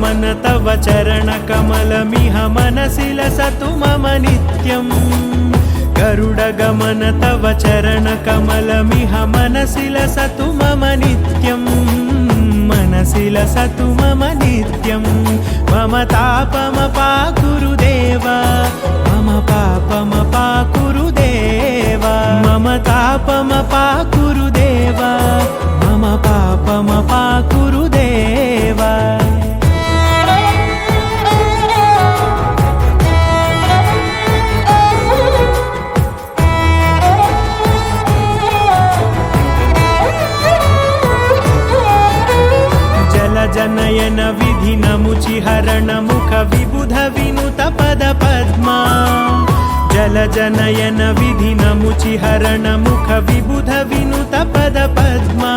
गरुडगमन तव चरणकमलमिह मनसि लसतु मम नित्यम् गरुडगमन तव चरणकमलमिह मनसि लसतु मम नित्यम् मनसि लसतु मम नित्यं मम तापमपाकुरु देवा मम पापमपाकुरु देवा मम तापमपाकुरु देवा मम पापमपाकुरु देवा जनयन विधिनमुचिहरण मुख विबुध विनुत पद पद्मा जल जनयन विधिनमुचिहरण मुख विबुध विनुत पद पद्मा